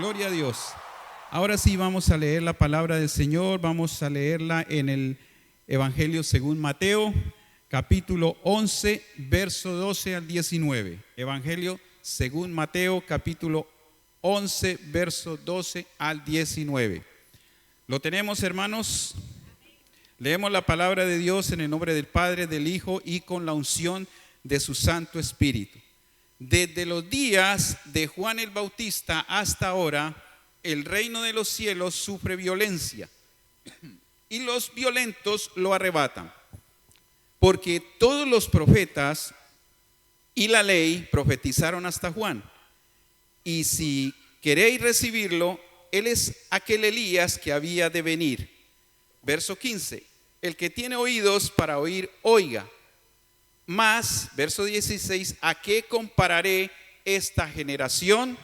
Gloria a Dios. Ahora sí vamos a leer la palabra del Señor. Vamos a leerla en el Evangelio según Mateo, capítulo 11, verso 12 al 19. Evangelio según Mateo, capítulo 11, verso 12 al 19. ¿Lo tenemos, hermanos? Leemos la palabra de Dios en el nombre del Padre, del Hijo y con la unción de su Santo Espíritu. Desde los días de Juan el Bautista hasta ahora, el reino de los cielos sufre violencia y los violentos lo arrebatan. Porque todos los profetas y la ley profetizaron hasta Juan. Y si queréis recibirlo, él es aquel Elías que había de venir. Verso 15. El que tiene oídos para oír, oiga. Mas, verso 16, ¿a qué compararé esta generación?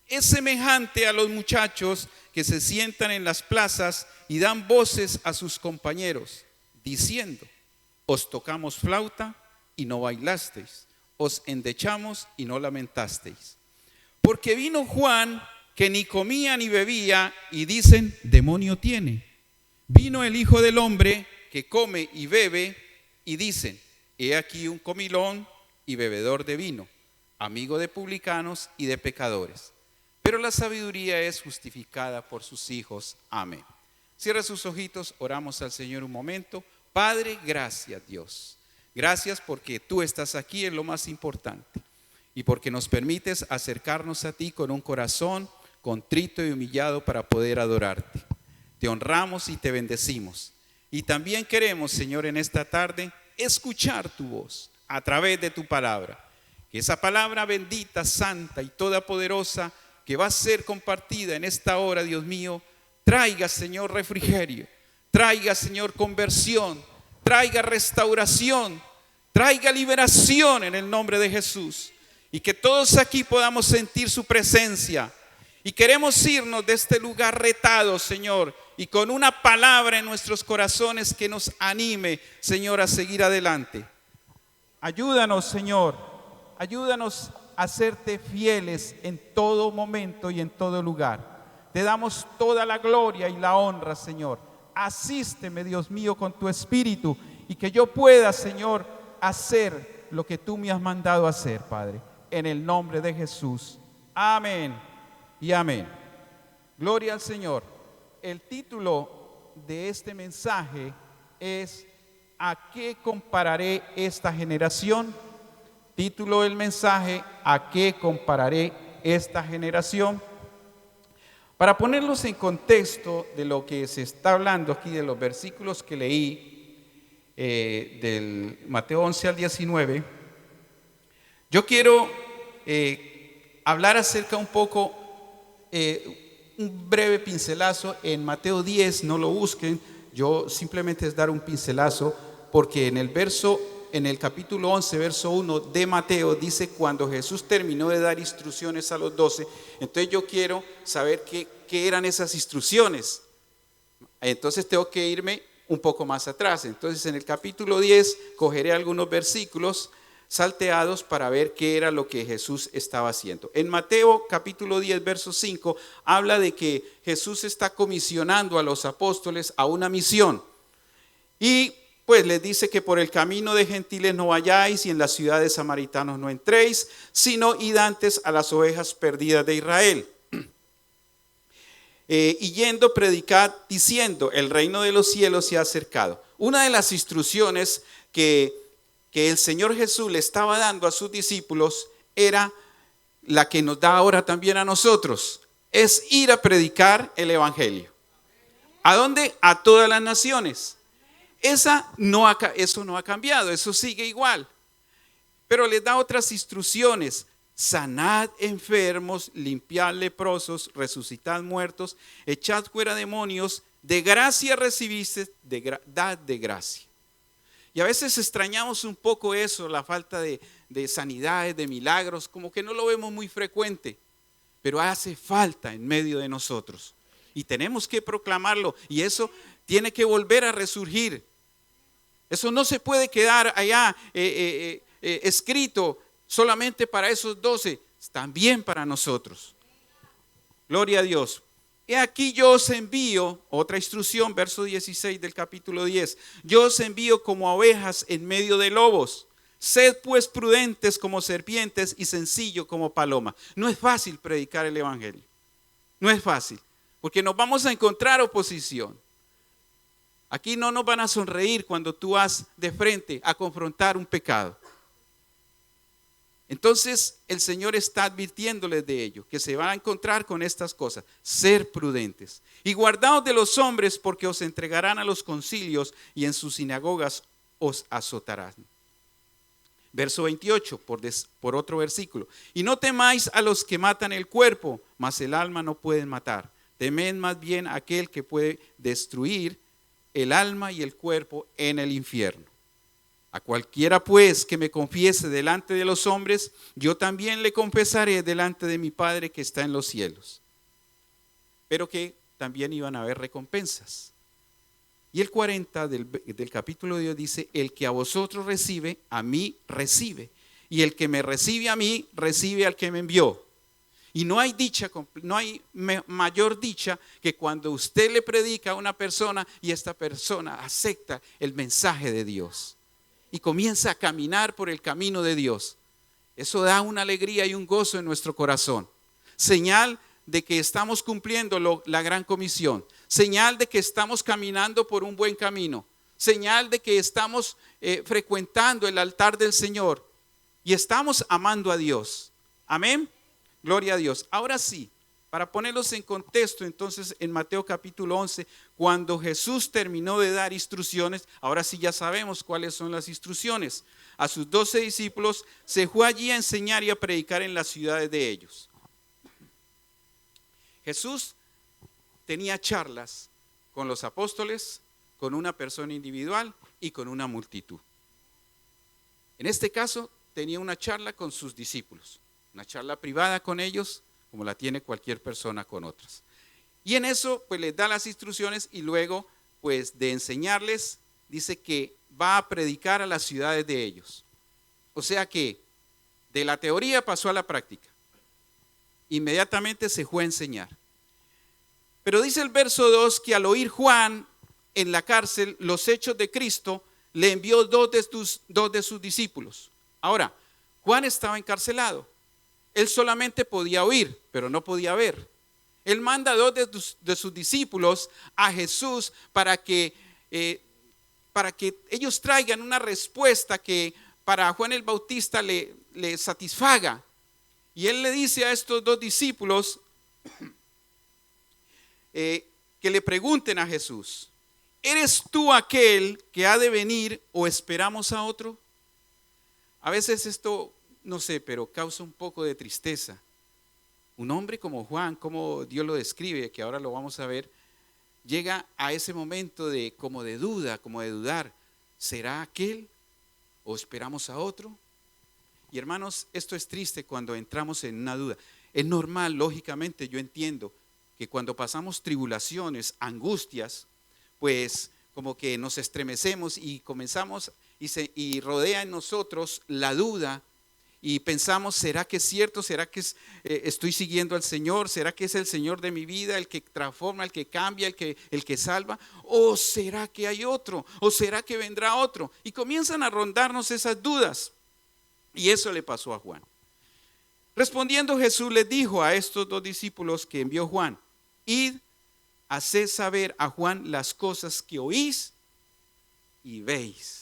Es semejante a los muchachos que se sientan en las plazas y dan voces a sus compañeros, diciendo: os tocamos flauta y no bailasteis, os endechamos y no lamentasteis. Porque vino Juan, que ni comía ni bebía, y dicen: demonio tiene. Vino el Hijo del Hombre, que come y bebe, y dicen: he aquí un comilón y bebedor de vino, amigo de publicanos y de pecadores. Pero la sabiduría es justificada por sus hijos. Amén. Cierra sus ojitos, oramos al Señor un momento. Padre, gracias Dios. Gracias porque tú estás aquí en lo más importante y porque nos permites acercarnos a ti con un corazón contrito y humillado para poder adorarte. Te honramos y te bendecimos. Y también queremos, Señor, en esta tarde escuchar tu voz a través de tu palabra. Que esa palabra bendita, santa y todopoderosa que va a ser compartida en esta hora, Dios mío, traiga, Señor, refrigerio, traiga, Señor, conversión, traiga restauración, traiga liberación en el nombre de Jesús. Y que todos aquí podamos sentir su presencia. Y queremos irnos de este lugar retados, Señor, y con una palabra en nuestros corazones que nos anime, Señor, a seguir adelante. Ayúdanos, Señor, ayúdanos a serte fieles en todo momento y en todo lugar. Te damos toda la gloria y la honra, Señor. Asísteme, Dios mío, con tu Espíritu y que yo pueda, Señor, hacer lo que tú me has mandado hacer, Padre. En el nombre de Jesús. Amén y amén. Gloria al Señor. El título de este mensaje es: ¿a qué compararé esta generación? Título del mensaje: ¿a qué compararé esta generación? Para ponerlos en contexto de lo que se está hablando aquí, de los versículos que leí, del Mateo 11 al 19, yo quiero hablar acerca un poco, un breve pincelazo en Mateo 10, no lo busquen, yo simplemente es dar un pincelazo, porque en el capítulo 11, verso 1 de Mateo, dice cuando Jesús terminó de dar instrucciones a los 12, entonces yo quiero saber qué eran esas instrucciones. Entonces tengo que irme un poco más atrás. Entonces en el capítulo 10 cogeré algunos versículos salteados para ver qué era lo que Jesús estaba haciendo. En Mateo capítulo 10, verso 5, habla de que Jesús está comisionando a los apóstoles a una misión. Y pues les dice que por el camino de gentiles no vayáis y en las ciudades samaritanos no entréis, sino id antes a las ovejas perdidas de Israel. Y yendo predicad diciendo: el reino de los cielos se ha acercado. Una de las instrucciones que el Señor Jesús le estaba dando a sus discípulos era la que nos da ahora también a nosotros: es ir a predicar el evangelio. ¿A dónde? A todas las naciones. Eso no ha cambiado, eso sigue igual. Pero les da otras instrucciones: sanad enfermos, limpiad leprosos, resucitad muertos, echad fuera demonios, de gracia recibiste, dad de gracia. Y a veces extrañamos un poco eso, la falta de sanidades, de milagros, como que no lo vemos muy frecuente, pero hace falta en medio de nosotros. Y tenemos que proclamarlo, y eso tiene que volver a resurgir. Eso no se puede quedar allá escrito solamente para esos 12, también para nosotros. Gloria a Dios. He aquí yo os envío, otra instrucción, verso 16 del capítulo 10. Yo os envío como ovejas en medio de lobos. Sed pues prudentes como serpientes y sencillo como paloma. No es fácil predicar el evangelio. No es fácil, porque nos vamos a encontrar oposición. Aquí no nos van a sonreír cuando tú vas de frente a confrontar un pecado. Entonces el Señor está advirtiéndoles de ello, que se van a encontrar con estas cosas. Ser prudentes y guardaos de los hombres, porque os entregarán a los concilios y en sus sinagogas os azotarán. Verso 28, por otro versículo. Y no temáis a los que matan el cuerpo, mas el alma no pueden matar. Temed más bien a aquel que puede destruir el alma y el cuerpo en el infierno. A cualquiera pues que me confiese delante de los hombres, yo también le confesaré delante de mi Padre que está en los cielos. Pero que también iban a haber recompensas. Y el 40 del capítulo de Dios dice: el que a vosotros recibe, a mí recibe. Y el que me recibe a mí, recibe al que me envió. Y no hay dicha, no hay mayor dicha que cuando usted le predica a una persona y esta persona acepta el mensaje de Dios y comienza a caminar por el camino de Dios. Eso da una alegría y un gozo en nuestro corazón. Señal de que estamos cumpliendo la gran comisión. Señal de que estamos caminando por un buen camino. Señal de que estamos frecuentando el altar del Señor y estamos amando a Dios. Amén. Gloria a Dios. Ahora sí, para ponerlos en contexto, entonces en Mateo capítulo 11, cuando Jesús terminó de dar instrucciones, ahora sí ya sabemos cuáles son las instrucciones. A sus 12 discípulos se fue allí a enseñar y a predicar en las ciudades de ellos. Jesús tenía charlas con los apóstoles, con una persona individual y con una multitud. En este caso tenía una charla con sus discípulos. Una charla privada con ellos, como la tiene cualquier persona con otras. Y en eso, pues les da las instrucciones y luego, pues de enseñarles, dice que va a predicar a las ciudades de ellos. O sea que de la teoría pasó a la práctica. Inmediatamente se fue a enseñar. Pero dice el verso 2 que al oír Juan en la cárcel los hechos de Cristo, le envió dos de sus discípulos. Ahora, Juan estaba encarcelado. Él solamente podía oír, pero no podía ver. Él manda a dos de sus discípulos a Jesús para que ellos traigan una respuesta que para Juan el Bautista le satisfaga. Y él le dice a estos dos discípulos que le pregunten a Jesús: ¿eres tú aquel que ha de venir o esperamos a otro? A veces esto, no sé, pero causa un poco de tristeza. Un hombre como Juan, como Dios lo describe, que ahora lo vamos a ver, llega a ese momento como de duda, como de dudar. ¿Será aquel o esperamos a otro? Y hermanos, esto es triste cuando entramos en una duda. Es normal, lógicamente, yo entiendo que cuando pasamos tribulaciones, angustias, pues como que nos estremecemos y comenzamos y rodea en nosotros la duda. Y pensamos: ¿será que es cierto? ¿Será que estoy siguiendo al Señor? ¿Será que es el Señor de mi vida, el que transforma, el que cambia, el que salva? ¿O será que hay otro? ¿O será que vendrá otro? Y comienzan a rondarnos esas dudas. Y eso le pasó a Juan. Respondiendo Jesús les dijo a estos dos discípulos que envió Juan: id, haced saber a Juan las cosas que oís y veis.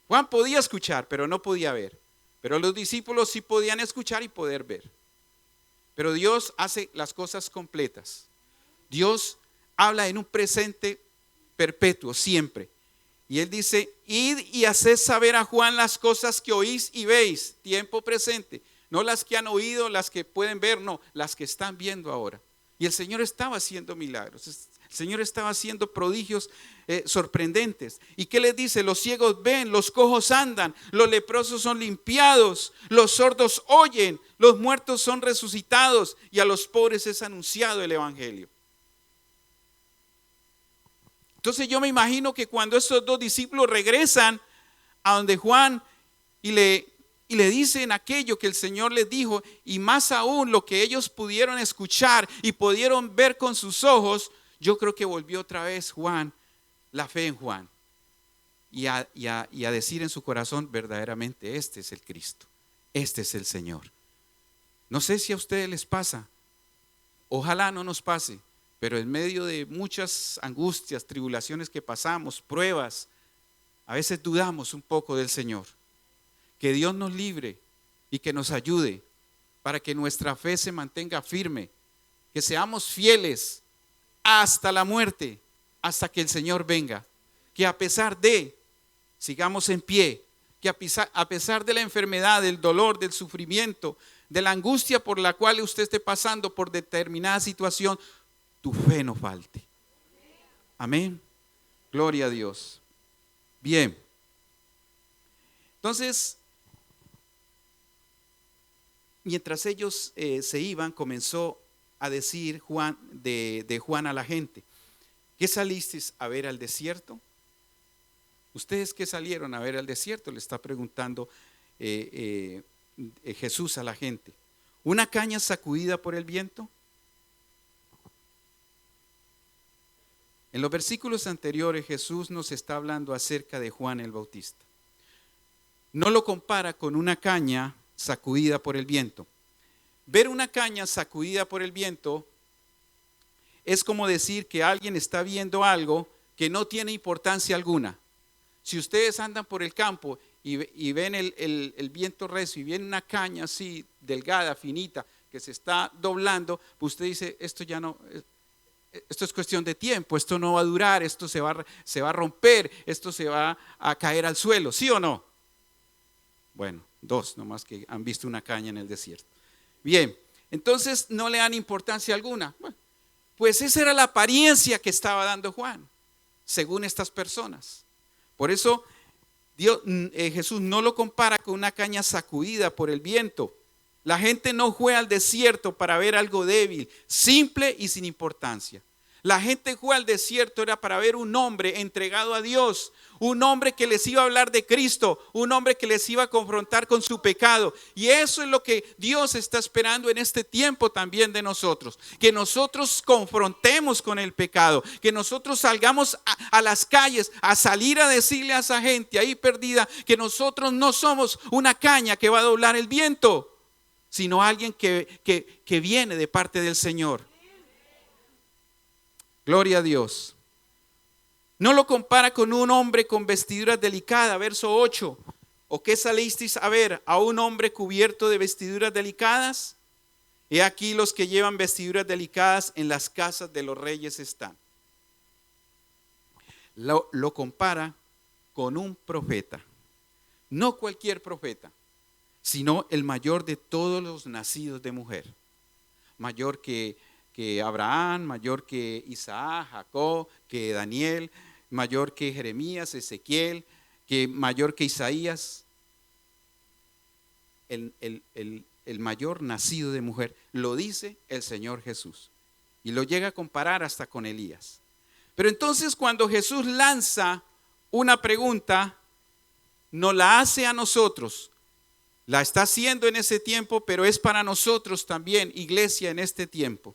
Juan podía escuchar, pero no podía ver. Pero los discípulos sí podían escuchar y poder ver. Pero Dios hace las cosas completas. Dios habla en un presente perpetuo, siempre. Y Él dice: id y haced saber a Juan las cosas que oís y veis. Tiempo presente. No las que han oído, las que pueden ver, no, las que están viendo ahora. Y el Señor estaba haciendo milagros. El Señor estaba haciendo prodigios sorprendentes. ¿Y qué les dice? Los ciegos ven, los cojos andan, los leprosos son limpiados, los sordos oyen, los muertos son resucitados y a los pobres es anunciado el evangelio. Entonces yo me imagino que cuando estos dos discípulos regresan a donde Juan y y le dicen aquello que el Señor les dijo, y más aún lo que ellos pudieron escuchar y pudieron ver con sus ojos, yo creo que volvió otra vez Juan, la fe en Juan, y a decir en su corazón, verdaderamente este es el Cristo, este es el Señor. No sé si a ustedes les pasa, ojalá no nos pase, pero en medio de muchas angustias, tribulaciones que pasamos, pruebas, a veces dudamos un poco del Señor. Que Dios nos libre y que nos ayude para que nuestra fe se mantenga firme, que seamos fieles hasta la muerte, hasta que el Señor venga, que a pesar de, sigamos en pie, que a pesar de la enfermedad, del dolor, del sufrimiento, de la angustia por la cual usted esté pasando por determinada situación, tu fe no falte. Amén. Gloria a Dios. Bien. Entonces, mientras ellos se iban, comenzó a decir Juan de Juan a la gente: ¿qué salisteis a ver al desierto? ¿Ustedes qué salieron a ver al desierto? Le está preguntando Jesús a la gente. ¿Una caña sacudida por el viento? En los versículos anteriores Jesús nos está hablando acerca de Juan el Bautista. No lo compara con una caña sacudida por el viento. Ver una caña sacudida por el viento es como decir que alguien está viendo algo que no tiene importancia alguna. Si ustedes andan por el campo y ven el viento recio y viene una caña así delgada, finita, que se está doblando, pues usted dice, esto ya no, esto es cuestión de tiempo, esto no va a durar, esto se va a romper, esto se va a caer al suelo, ¿sí o no? Bueno, dos nomás que han visto una caña en el desierto. Bien, entonces no le dan importancia alguna. Bueno, pues esa era la apariencia que estaba dando Juan, según estas personas. Por eso Jesús no lo compara con una caña sacudida por el viento. La gente no fue al desierto para ver algo débil, simple y sin importancia. La gente fue al desierto era para ver un hombre entregado a Dios, un hombre que les iba a hablar de Cristo, un hombre que les iba a confrontar con su pecado. Y eso es lo que Dios está esperando en este tiempo también de nosotros, que nosotros confrontemos con el pecado, que nosotros salgamos a las calles a salir a decirle a esa gente ahí perdida que nosotros no somos una caña que va a doblar el viento, sino alguien que viene de parte del Señor. Gloria a Dios. No lo compara con un hombre con vestiduras delicadas, verso 8. ¿O qué salisteis a ver? ¿A un hombre cubierto de vestiduras delicadas? He aquí los que llevan vestiduras delicadas en las casas de los reyes están. Lo compara con un profeta. No cualquier profeta, sino el mayor de todos los nacidos de mujer. Mayor que Abraham, mayor que Isaac, Jacob, que Daniel, mayor que Jeremías, Ezequiel, mayor que Isaías. El mayor nacido de mujer, lo dice el Señor Jesús. Y lo llega a comparar hasta con Elías. Pero entonces cuando Jesús lanza una pregunta, no la hace a nosotros. La está haciendo en ese tiempo, pero es para nosotros también, iglesia, en este tiempo.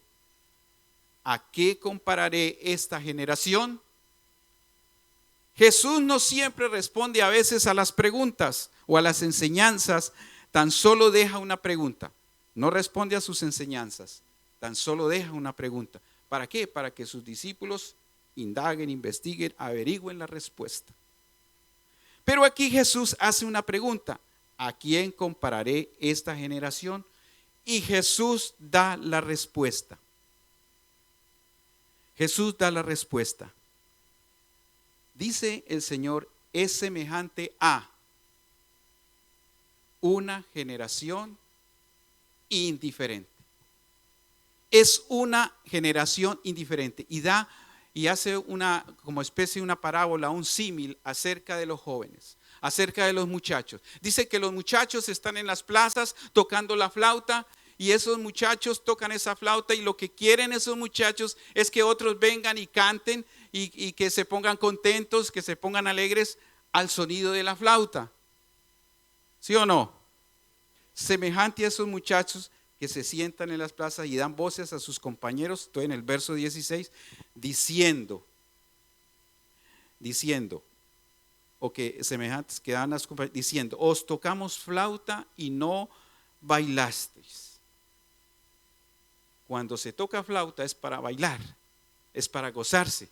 ¿A qué compararé esta generación? Jesús no siempre responde a veces a las preguntas o a las enseñanzas, tan solo deja una pregunta. No responde a sus enseñanzas, tan solo deja una pregunta. ¿Para qué? Para que sus discípulos indaguen, investiguen, averigüen la respuesta. Pero aquí Jesús hace una pregunta: ¿a quién compararé esta generación? Y Jesús da la respuesta. Jesús da la respuesta. Dice el Señor, es semejante a una generación indiferente. Es una generación indiferente. Y hace una como especie de una parábola, un símil acerca de los jóvenes, acerca de los muchachos. Dice que los muchachos están en las plazas tocando la flauta, y esos muchachos tocan esa flauta, y lo que quieren esos muchachos es que otros vengan y canten y que se pongan contentos, que se pongan alegres al sonido de la flauta. ¿Sí o no? semejante a esos muchachos que se sientan en las plazas y dan voces a sus compañeros, estoy en el verso 16, diciendo, o que semejantes que dan las compañeras, diciendo, os tocamos flauta y no bailasteis. Cuando se toca flauta es para bailar, es para gozarse,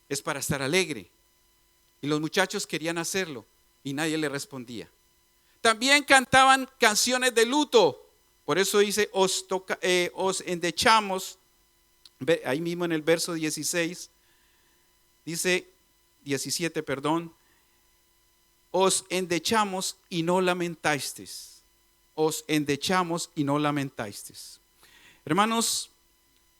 es para estar alegre. Y los muchachos querían hacerlo y nadie le respondía. También cantaban canciones de luto. Por eso dice, os endechamos, ahí mismo en el verso 16, dice 17, perdón, os endechamos y no lamentasteis. Os endechamos y no lamentasteis. Hermanos,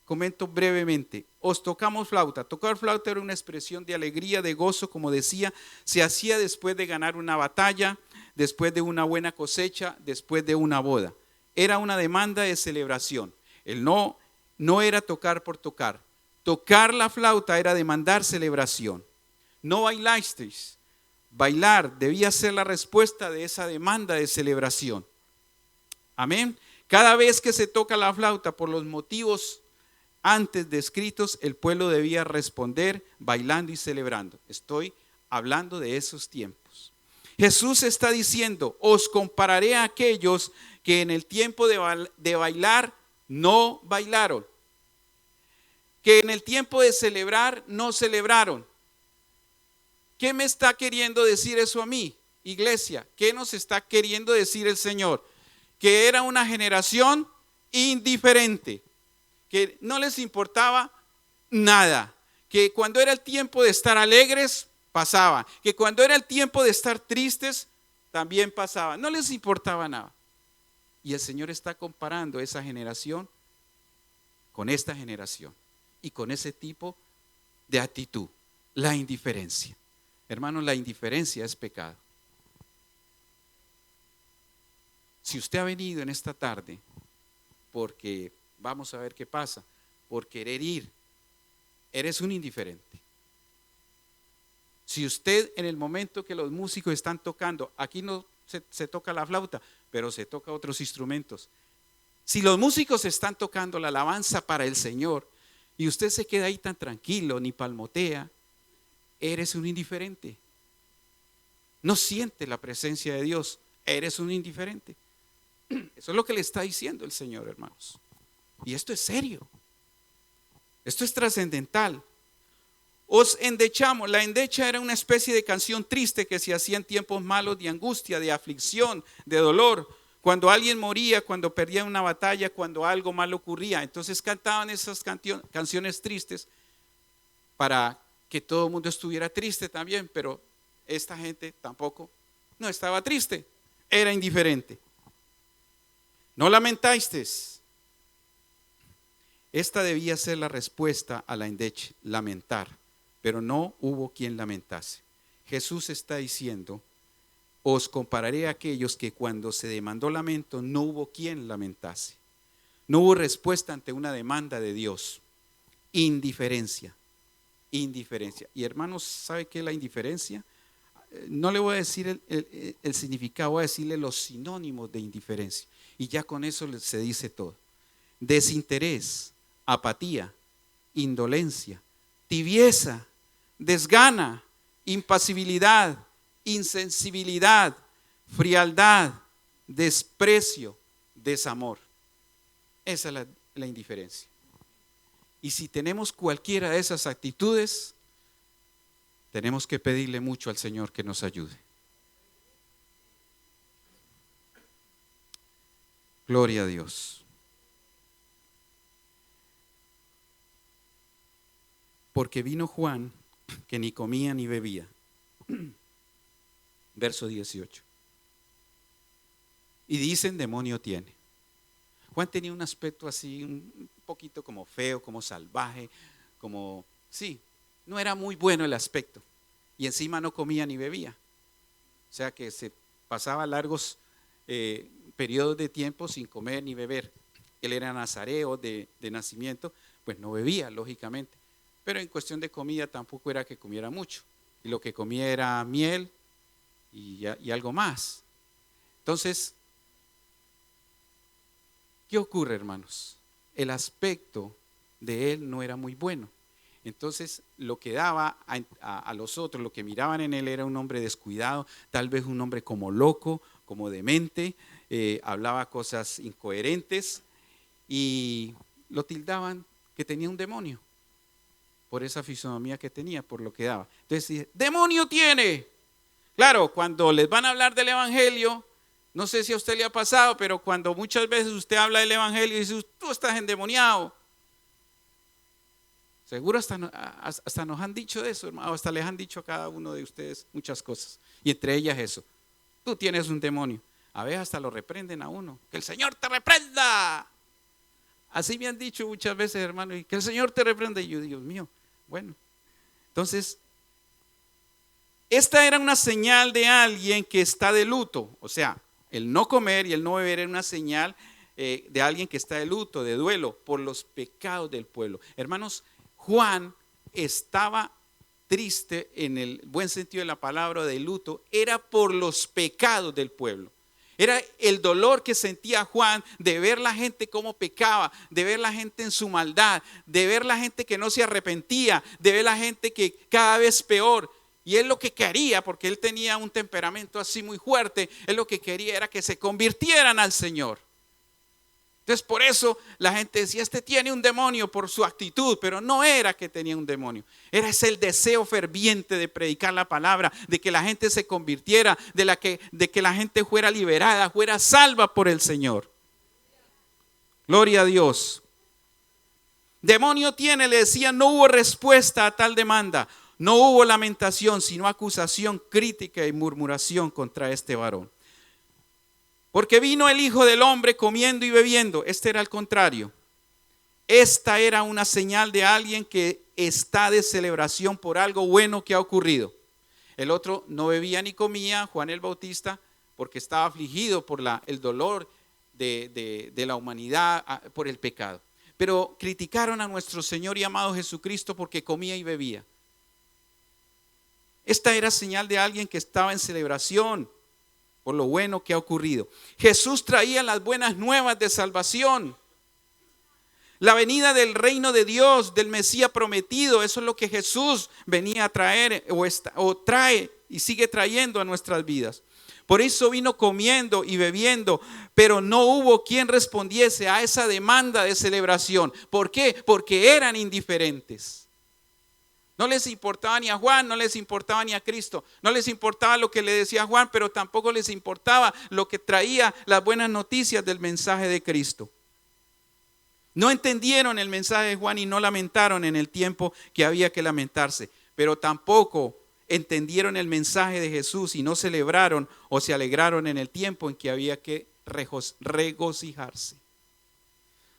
comento brevemente, os tocamos flauta. Tocar flauta era una expresión de alegría, de gozo, como decía, se hacía después de ganar una batalla, después de una buena cosecha, después de una boda. Era una demanda de celebración. El no era tocar por tocar. Tocar la flauta era demandar celebración. No bailasteis. Bailar debía ser la respuesta de esa demanda de celebración. Amén. Cada vez que se toca la flauta por los motivos antes descritos, el pueblo debía responder bailando y celebrando. Estoy hablando de esos tiempos. Jesús está diciendo, os compararé a aquellos que en el tiempo de bailar no bailaron, que en el tiempo de celebrar no celebraron. ¿Qué me está queriendo decir eso a mí, iglesia? ¿Qué nos está queriendo decir el Señor? Que era una generación indiferente, que no les importaba nada, que cuando era el tiempo de estar alegres, pasaba, que cuando era el tiempo de estar tristes, también pasaba, no les importaba nada. Y el Señor está comparando esa generación con esta generación y con ese tipo de actitud, la indiferencia. Hermanos, la indiferencia es pecado. Si usted ha venido en esta tarde porque, vamos a ver qué pasa, por querer ir, eres un indiferente. Si usted en el momento que los músicos están tocando, aquí no se toca la flauta, pero se toca otros instrumentos. Si los músicos están tocando la alabanza para el Señor y usted se queda ahí tan tranquilo, ni palmotea, eres un indiferente. No siente la presencia de Dios, eres un indiferente. Eso es lo que le está diciendo el Señor, hermanos. Y esto es serio. Esto es trascendental. Os endechamos. La endecha era una especie de canción triste que se hacía en tiempos malos de angustia, de aflicción, de dolor. Cuando alguien moría, cuando perdía una batalla, cuando algo malo ocurría. Entonces cantaban esas canciones tristes para que todo el mundo estuviera triste también, pero esta gente tampoco no estaba triste, era indiferente. No lamentasteis. Esta debía ser la respuesta a la endecha, lamentar, pero no hubo quien lamentase. Jesús está diciendo, os compararé a aquellos que cuando se demandó lamento no hubo quien lamentase. No hubo respuesta ante una demanda de Dios. Indiferencia. Y hermanos, ¿sabe qué es la indiferencia? No le voy a decir el significado, voy a decirle los sinónimos de indiferencia. Y ya con eso se dice todo. Desinterés, apatía, indolencia, tibieza, desgana, impasibilidad, insensibilidad, frialdad, desprecio, desamor. Esa es la indiferencia. Y si tenemos cualquiera de esas actitudes, tenemos que pedirle mucho al Señor que nos ayude. Gloria a Dios. Porque vino Juan, que ni comía ni bebía. Verso 18. Y dicen, demonio tiene. Juan tenía un aspecto así, un poquito como feo, como salvaje, como, sí, no era muy bueno el aspecto. Y encima no comía ni bebía. O sea que se pasaba largos periodos de tiempo sin comer ni beber. Él era nazareo de nacimiento, pues no bebía, lógicamente. Pero en cuestión de comida tampoco era que comiera mucho. Y lo que comía era miel y algo más. Entonces, ¿Qué ocurre, hermanos? El aspecto de él no era muy bueno. Entonces, lo que daba a los otros, lo que miraban en él era un hombre descuidado, tal vez un hombre como loco, como demente, hablaba cosas incoherentes y lo tildaban que tenía un demonio por esa fisonomía que tenía, por lo que daba. Entonces, dice, ¡demonio tiene! Claro, cuando les van a hablar del evangelio, no sé si a usted le ha pasado, pero cuando muchas veces usted habla del evangelio y dice, tú estás endemoniado. Seguro hasta nos han dicho eso, hermano, hasta les han dicho a cada uno de ustedes muchas cosas. Y entre ellas eso, tú tienes un demonio. A veces hasta lo reprenden a uno. Que el Señor te reprenda. Así me han dicho muchas veces, hermano, y que el Señor te reprenda. Y yo, Dios mío, bueno. Entonces, esta era una señal de alguien que está de luto. O sea, el no comer y el no beber era una señal de alguien que está de luto, de duelo, por los pecados del pueblo. Hermanos, Juan estaba triste en el buen sentido de la palabra, de luto, era por los pecados del pueblo. Era el dolor que sentía Juan de ver la gente cómo pecaba, de ver la gente en su maldad, de ver la gente que no se arrepentía, de ver la gente que cada vez peor. Y él lo que quería, porque él tenía un temperamento así muy fuerte, él lo que quería era que se convirtieran al Señor. Entonces por eso la gente decía, este tiene un demonio por su actitud, pero no era que tenía un demonio. Era ese el deseo ferviente de predicar la palabra, de que la gente se convirtiera, de que la gente fuera liberada, fuera salva por el Señor. Gloria a Dios. Demonio tiene, le decían, no hubo respuesta a tal demanda. No hubo lamentación, sino acusación, crítica y murmuración contra este varón. Porque vino el Hijo del Hombre comiendo y bebiendo. Este era el contrario. Esta era una señal de alguien que está de celebración por algo bueno que ha ocurrido. El otro no bebía ni comía, Juan el Bautista, porque estaba afligido por el dolor de la humanidad, por el pecado. Pero criticaron a nuestro Señor y amado Jesucristo porque comía y bebía. Esta era señal de alguien que estaba en celebración por lo bueno que ha ocurrido. Jesús traía las buenas nuevas de salvación. La venida del reino de Dios, del Mesías prometido, eso es lo que Jesús venía a traer o trae y sigue trayendo a nuestras vidas. Por eso vino comiendo y bebiendo, pero no hubo quien respondiese a esa demanda de celebración. ¿Por qué? Porque eran indiferentes. No les importaba ni a Juan, no les importaba ni a Cristo, no les importaba lo que le decía Juan, pero tampoco les importaba lo que traía las buenas noticias del mensaje de Cristo. No entendieron el mensaje de Juan y no lamentaron en el tiempo que había que lamentarse, pero tampoco entendieron el mensaje de Jesús y no celebraron o se alegraron en el tiempo en que había que regocijarse.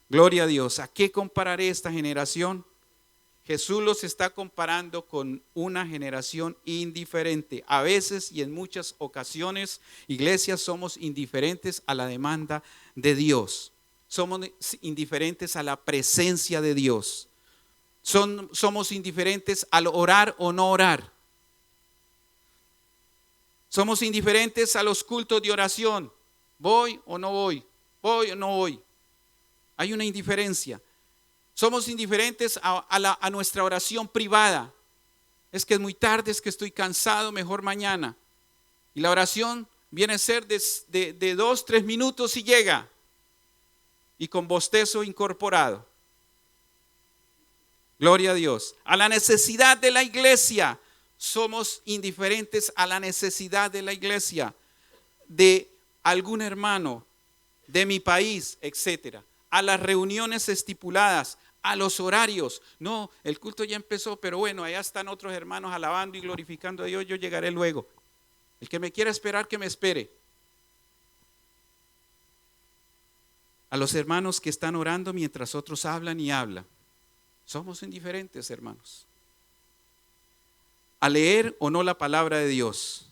Gloria a Dios. ¿A qué compararé esta generación? Jesús los está comparando con una generación indiferente. A veces y en muchas ocasiones, iglesias, somos indiferentes a la demanda de Dios. Somos indiferentes a la presencia de Dios. Somos indiferentes al orar o no orar. Somos indiferentes a los cultos de oración. ¿Voy o no voy? ¿Voy o no voy? Hay una indiferencia. Somos indiferentes a nuestra oración privada. Es que es muy tarde, es que estoy cansado, mejor mañana. Y la oración viene a ser de 2-3 minutos y llega. Y con bostezo incorporado. Gloria a Dios. A la necesidad de la iglesia. Somos indiferentes a la necesidad de la iglesia. De algún hermano, de mi país, etcétera. A las reuniones estipuladas, a los horarios. No, el culto ya empezó, pero bueno, allá están otros hermanos alabando y glorificando a Dios, yo llegaré luego. El que me quiera esperar, que me espere. A los hermanos que están orando mientras otros hablan y hablan. Somos indiferentes, hermanos. A leer o no la palabra de Dios.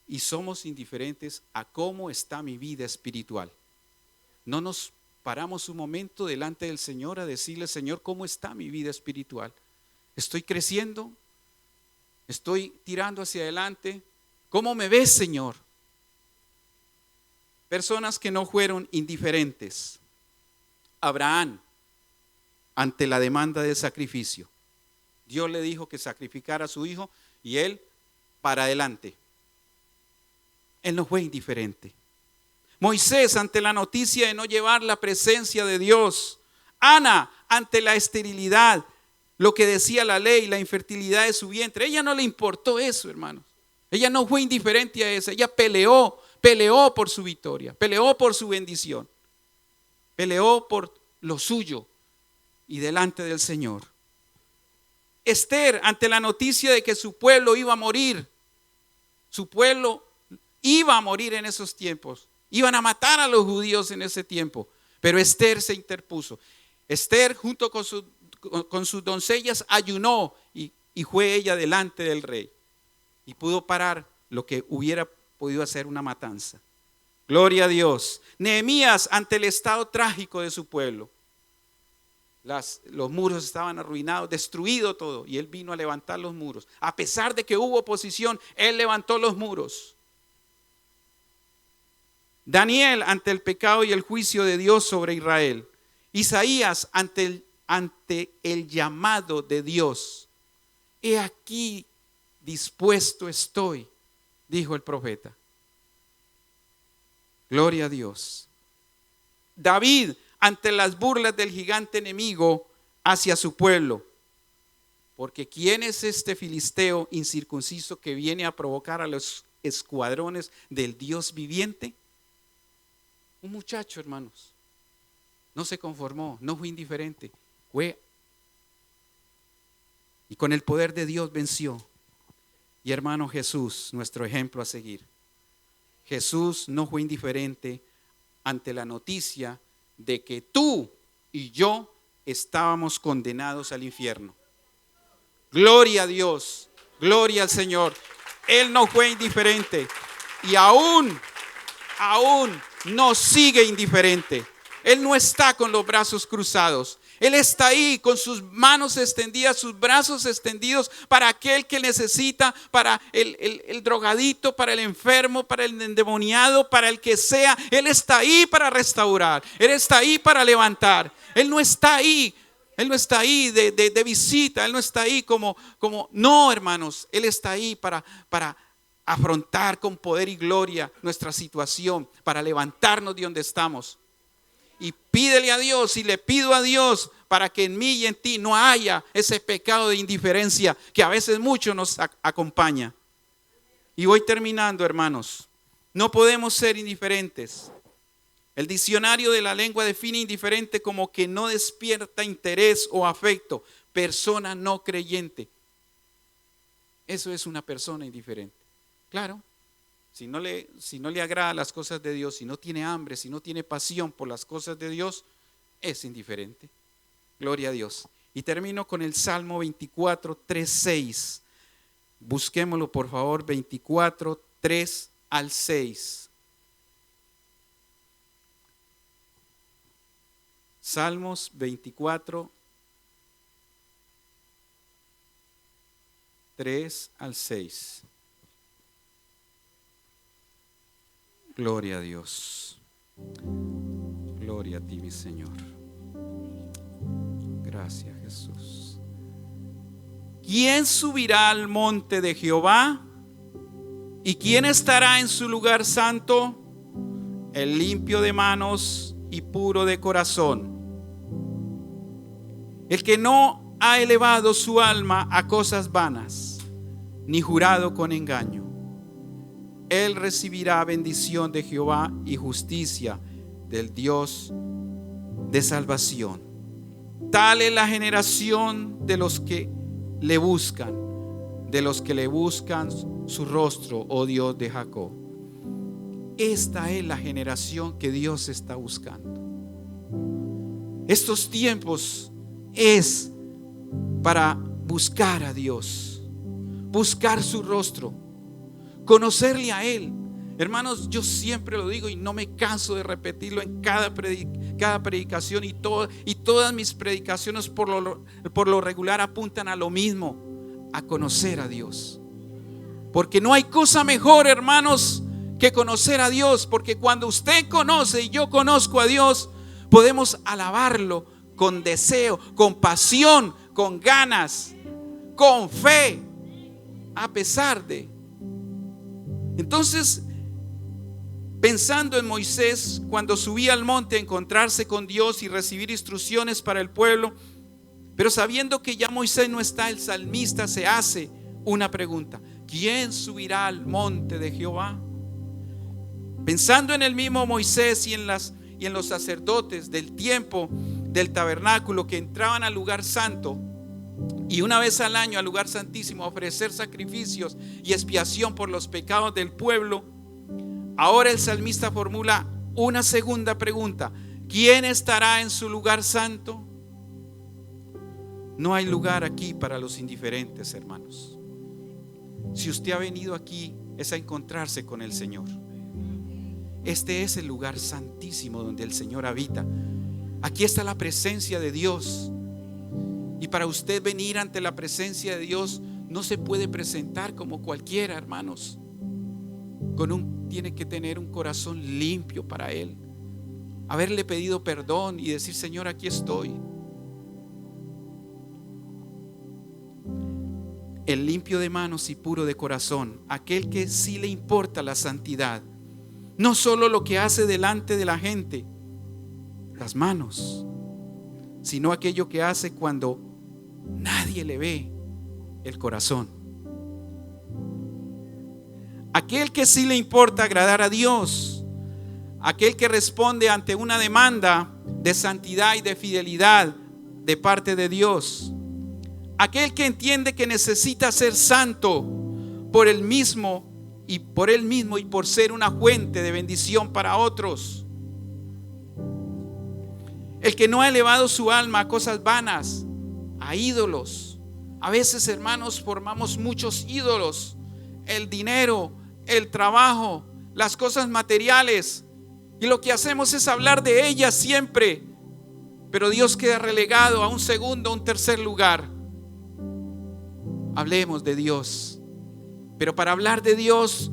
Y somos indiferentes a cómo está mi vida espiritual. No nos paramos un momento delante del Señor a decirle, Señor, ¿cómo está mi vida espiritual? ¿Estoy creciendo? ¿Estoy tirando hacia adelante? ¿Cómo me ves, Señor? Personas que no fueron indiferentes. Abraham, ante la demanda del sacrificio, Dios le dijo que sacrificara a su hijo y él para adelante. Él no fue indiferente. Moisés, ante la noticia de no llevar la presencia de Dios. Ana, ante la esterilidad, lo que decía la ley, la infertilidad de su vientre. Ella no le importó eso, hermanos. Ella no fue indiferente a eso. Ella peleó por su victoria, peleó por su bendición, peleó por lo suyo y delante del Señor. Esther, ante la noticia de que su pueblo iba a morir, su pueblo iba a morir en esos tiempos, iban a matar a los judíos en ese tiempo, pero Esther se interpuso. Esther, junto con sus doncellas, ayunó y fue ella delante del rey y pudo parar lo que hubiera podido hacer una matanza. Gloria a Dios. Nehemías, ante el estado trágico de su pueblo, los muros estaban arruinados, destruido todo, y él vino a levantar los muros. A pesar de que hubo oposición, él levantó los muros. Daniel, ante el pecado y el juicio de Dios sobre Israel. Isaías, ante el llamado de Dios. He aquí dispuesto estoy, dijo el profeta. Gloria a Dios. David, ante las burlas del gigante enemigo hacia su pueblo. Porque ¿quién es este filisteo incircunciso que viene a provocar a los escuadrones del Dios viviente? Un muchacho, hermanos. No se conformó, no fue indiferente. Y con el poder de Dios venció. Y hermano, Jesús, nuestro ejemplo a seguir. Jesús no fue indiferente ante la noticia de que tú y yo estábamos condenados al infierno. Gloria a Dios, gloria al Señor. Él no fue indiferente y aún no sigue indiferente. Él no está con los brazos cruzados. Él está ahí con sus manos extendidas, sus brazos extendidos para aquel que necesita, para el drogadito, para el enfermo, para el endemoniado, para el que sea. Él está ahí para restaurar. Él está ahí para levantar. Él no está ahí. Él no está ahí de visita. Él no está ahí como no, hermanos. Él está ahí para afrontar con poder y gloria nuestra situación, para levantarnos de donde estamos. Y pídele a Dios y le pido a Dios para que en mí y en ti no haya ese pecado de indiferencia que a veces mucho nos acompaña. Y voy terminando, hermanos. No podemos ser indiferentes. El diccionario de la lengua define indiferente como que no despierta interés o afecto. Persona no creyente. Eso es una persona indiferente. Claro. Si no le agrada las cosas de Dios, si no tiene hambre, si no tiene pasión por las cosas de Dios, es indiferente. Gloria a Dios. Y termino con el Salmo 24, 3, 6. Busquémoslo por favor, 24, 3 al 6. Salmos 24, 3 al 6. Gloria a Dios. Gloria a ti, mi Señor. Gracias, Jesús. ¿Quién subirá al monte de Jehová? ¿Y quién estará en su lugar santo? El limpio de manos y puro de corazón. El que no ha elevado su alma a cosas vanas, ni jurado con engaño. Él recibirá bendición de Jehová y justicia del Dios de salvación. Tal es la generación de los que le buscan su rostro, oh Dios de Jacob. Esta es la generación que Dios está buscando. Estos tiempos es para buscar a Dios, buscar su rostro, conocerle a Él. Hermanos, yo siempre lo digo y no me canso de repetirlo en cada predicación y todas mis predicaciones por lo regular apuntan a lo mismo, a conocer a Dios. Porque no hay cosa mejor, hermanos, que conocer a Dios. Porque cuando usted conoce y yo conozco a Dios, Podemos alabarlo con deseo, con pasión, con ganas, con fe, a pesar de. Entonces, pensando en Moisés cuando subía al monte a encontrarse con Dios y recibir instrucciones para el pueblo, pero sabiendo que ya Moisés no está, el salmista se hace una pregunta: ¿quién subirá al monte de Jehová? Pensando en el mismo Moisés y en los sacerdotes del tiempo del tabernáculo que entraban al lugar santo y una vez al año al lugar santísimo a ofrecer sacrificios y expiación por los pecados del pueblo, ahora el salmista formula una segunda pregunta: ¿quién estará en su lugar santo? No hay lugar aquí para los indiferentes, hermanos. Si usted ha venido aquí es a encontrarse con el Señor. Este es el lugar santísimo donde el Señor habita. Aquí está la presencia de Dios. Y para usted venir ante la presencia de Dios no se puede presentar como cualquiera, hermanos. Tiene que tener un corazón limpio para Él, haberle pedido perdón y decir: Señor, aquí estoy. El limpio de manos y puro de corazón, aquel que sí le importa la santidad, no solo lo que hace delante de la gente, las manos, sino aquello que hace cuando nadie le ve, el corazón. Aquel que sí le importa agradar a Dios, aquel que responde ante una demanda de santidad y de fidelidad de parte de Dios, aquel que entiende que necesita ser santo por él mismo y por ser una fuente de bendición para otros, el que no ha elevado su alma a cosas vanas, a ídolos. A veces, hermanos, formamos muchos ídolos: el dinero, el trabajo, las cosas materiales, y lo que hacemos es hablar de ellas siempre, pero Dios queda relegado a un segundo, a un tercer lugar. Hablemos de Dios, pero para hablar de Dios,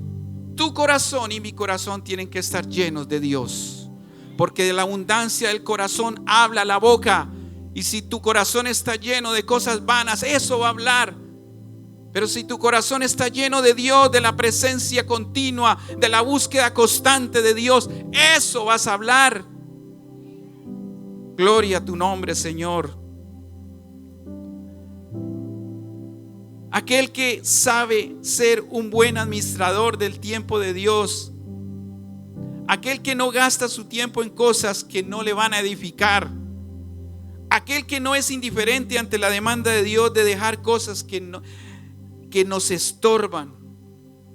tu corazón y mi corazón tienen que estar llenos de Dios, porque de la abundancia del corazón habla la boca. Y si tu corazón está lleno de cosas vanas, eso va a hablar. Pero si tu corazón está lleno de Dios, de la presencia continua, de la búsqueda constante de Dios, eso vas a hablar. Gloria a tu nombre, Señor. Aquel que sabe ser un buen administrador del tiempo de Dios, aquel que no gasta su tiempo en cosas que no le van a edificar, aquel que no es indiferente ante la demanda de Dios de dejar cosas que nos estorban,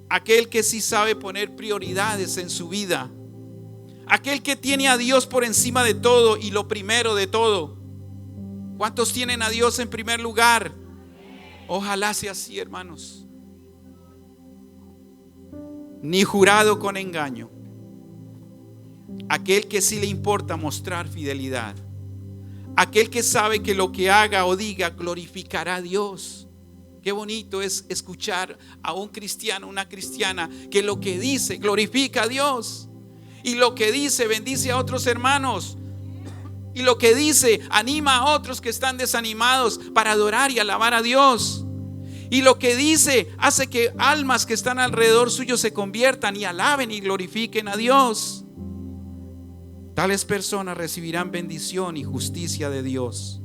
aquel que sí sabe poner prioridades en su vida, aquel que tiene a Dios por encima de todo y lo primero de todo. ¿Cuántos tienen a Dios en primer lugar? Ojalá sea así, hermanos. Ni jurado con engaño. Aquel que sí le importa mostrar fidelidad, aquel que sabe que lo que haga o diga glorificará a Dios. Qué bonito es escuchar a un cristiano, una cristiana, que lo que dice glorifica a Dios, y lo que dice bendice a otros hermanos, y lo que dice anima a otros que están desanimados para adorar y alabar a Dios, y lo que dice hace que almas que están alrededor suyo se conviertan y alaben y glorifiquen a Dios. Tales personas recibirán bendición y justicia de Dios.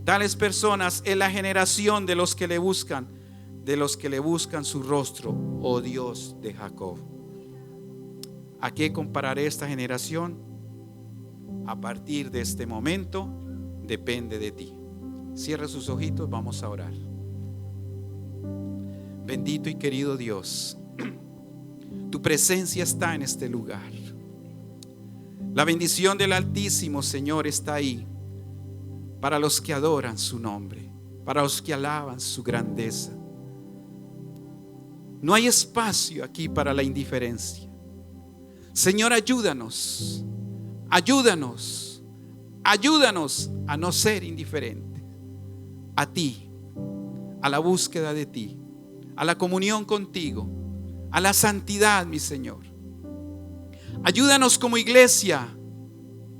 Tales personas es la generación de los que le buscan su rostro, oh Dios de Jacob. ¿A qué compararé esta generación? A partir de este momento depende de ti. Cierra sus ojitos, vamos a orar. Bendito y querido Dios, tu presencia está en este lugar. La bendición del Altísimo, Señor, está ahí para los que adoran su nombre, para los que alaban su grandeza. No hay espacio aquí para la indiferencia. Señor, ayúdanos a no ser indiferentes a ti, a la búsqueda de ti, a la comunión contigo, a la santidad, mi Señor. Ayúdanos como iglesia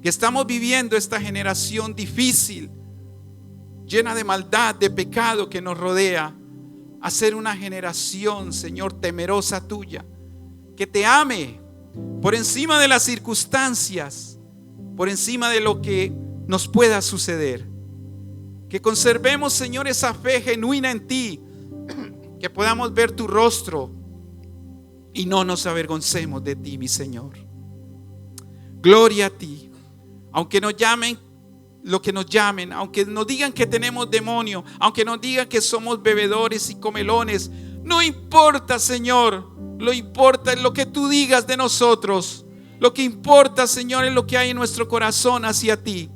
que estamos viviendo esta generación difícil, llena de maldad, de pecado que nos rodea, a ser una generación, Señor, temerosa tuya, que te ame por encima de las circunstancias, por encima de lo que nos pueda suceder. Que conservemos, Señor, esa fe genuina en ti, que podamos ver tu rostro y no nos avergoncemos de ti, mi Señor. Gloria a ti. Aunque nos llamen lo que nos llamen, aunque nos digan que tenemos demonio, aunque nos digan que somos bebedores y comelones, no importa, Señor. Lo importa es lo que tú digas de nosotros. Lo que importa, Señor, es lo que hay en nuestro corazón hacia ti.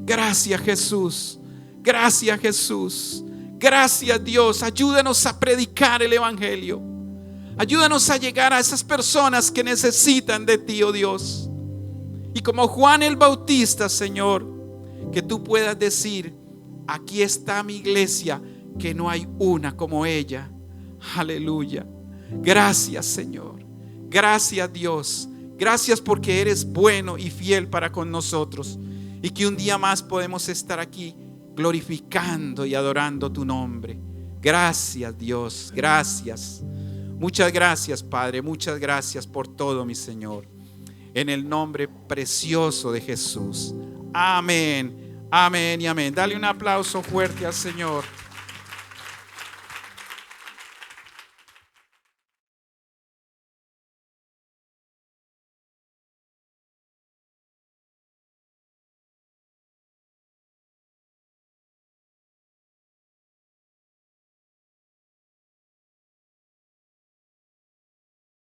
Gracias, Jesús. Gracias, Jesús. Gracias, Dios. Ayúdanos a predicar el evangelio. Ayúdanos a llegar a esas personas que necesitan de ti, oh Dios. Y como Juan el Bautista, Señor, que tú puedas decir: aquí está mi iglesia, que no hay una como ella. Aleluya. Gracias, Señor. Gracias, Dios. Gracias porque eres bueno y fiel para con nosotros, y que un día más podemos estar aquí glorificando y adorando tu nombre. Gracias, Dios. Gracias. Muchas gracias, Padre. Muchas gracias por todo, mi Señor. En el nombre precioso de Jesús. Amén. Amén y amén. Dale un aplauso fuerte al Señor.